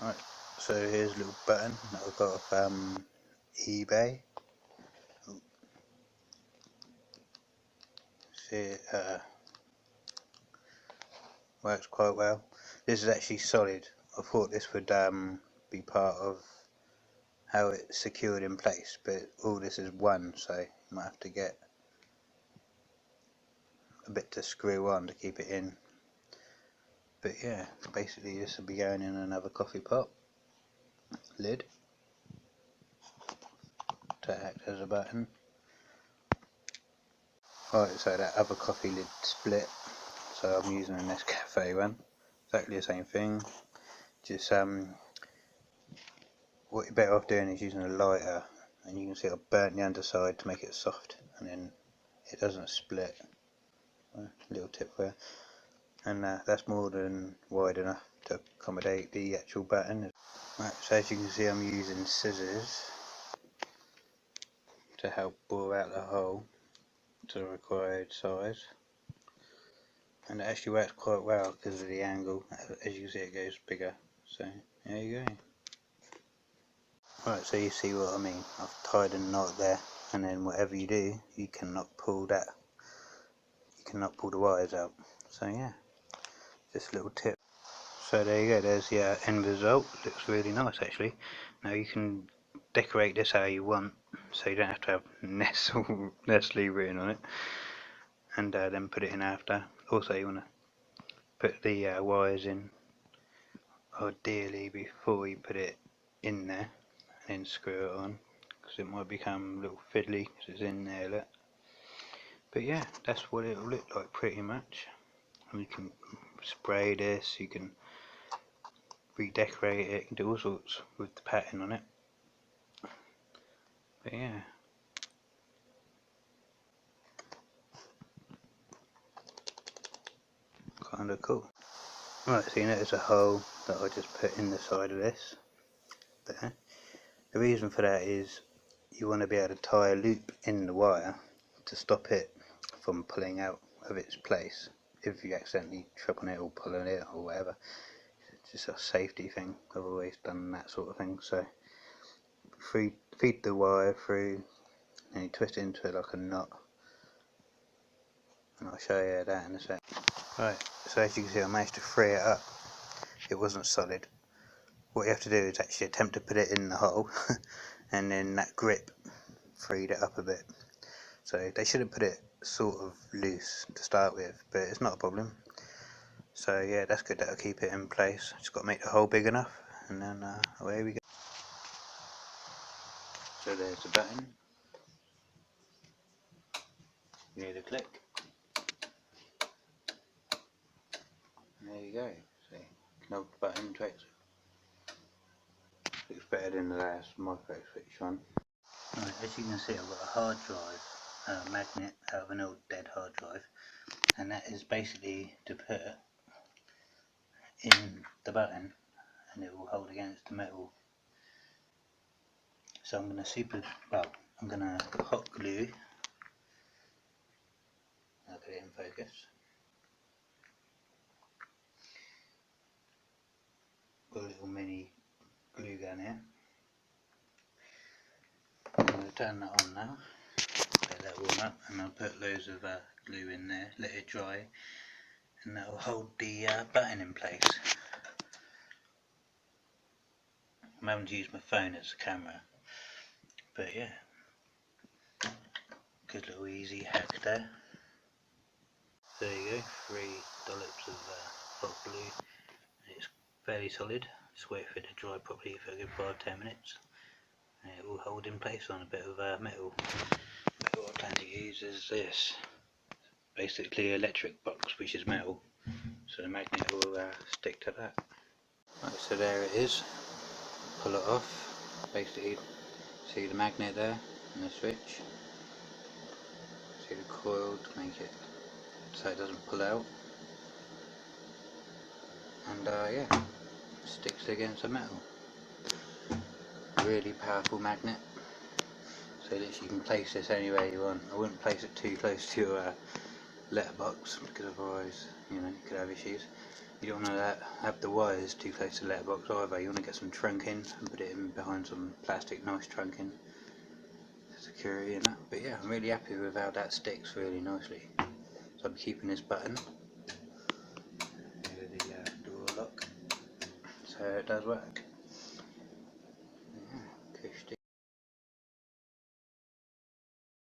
Right, so here's a little button that I got off eBay. See, it works quite well. This is actually solid. I thought this would be part of how it's secured in place, but all this is one, so you might have to get a bit to screw on to keep it in. But yeah, basically this will be going in another coffee pot lid to act as a button. Right, so that other coffee lid split, so I'm using a Nescafe one. Exactly the same thing. Just what you're better off doing is using a lighter, and you can see I've burnt the underside to make it soft, and then it doesn't split. Little tip there, and that's more than wide enough to accommodate the actual button. Right, so as you can see, I'm using scissors to help bore out the hole to the required size, and it actually works quite well because of the angle. As you can see, it goes bigger. So there you go. Right, so you see what I mean. I've tied a knot there, and then whatever you do, you cannot pull the wires out. So yeah, just a little tip. So there you go, there's the end result. Looks really nice actually. Now you can decorate this how you want, so you don't have to have Nestle written on it, and then put it in after. Also you want to put the wires in ideally before you put it in there, and then screw it on, because it might become a little fiddly because it's in there, look. But yeah, that's what it'll look like pretty much. And you can spray this, you can redecorate it, you can do all sorts with the pattern on it. But yeah, kind of cool. Right, so you notice a hole that I just put in the side of this there. The reason for that is you want to be able to tie a loop in the wire to stop it from pulling out of its place if you accidentally trip on it or pull on it or whatever. It's just a safety thing. I've always done that sort of thing. So feed the wire through and you twist it into it like a knot, and I'll show you that in a sec. Right, so as you can see, I managed to free it up. It wasn't solid. What you have to do is actually attempt to put it in the hole and then that grip freed it up a bit. So they should have put it sort of loose to start with, but it's not a problem. So yeah, that's good, that'll keep it in place. Just got to make the hole big enough, and then away we go. So there's the button. You need a click. There you go. See, knob button to exit. Looks better than the last micro switch one. Right, as you can see, I've got a hard drive magnet out of an old dead hard drive, and that is basically to put in the button, and it will hold against the metal. So I'm going to hot glue. I'll get it in focus. Got a little mini glue gun here. I'm going to turn that on now, let that warm up, and I'll put loads of glue in there, let it dry, and that will hold the button in place. I'm having to use my phone as a camera, but yeah, good little easy hack there. There you go, 3 dollops of hot glue. It's fairly solid. Just wait for it to dry properly for a good 5-10 minutes. And it will hold in place on a bit of metal. But what I plan to use is this. Basically electric box, which is metal. So the magnet will stick to that. Right, so there it is. Pull it off. Basically, see the magnet there and the switch. See the coil to make it so it doesn't pull out. And yeah, sticks against the metal. Really powerful magnet. So that you can place this anywhere you want. I wouldn't place it too close to your letterbox, because otherwise, you know, you could have issues. You don't want to have the wires too close to the letterbox either. You want to get some trunking and put it in behind some plastic, nice trunking security and that. But yeah, I'm really happy with how that sticks really nicely. So I'm keeping this button. Here the door lock. So it does work.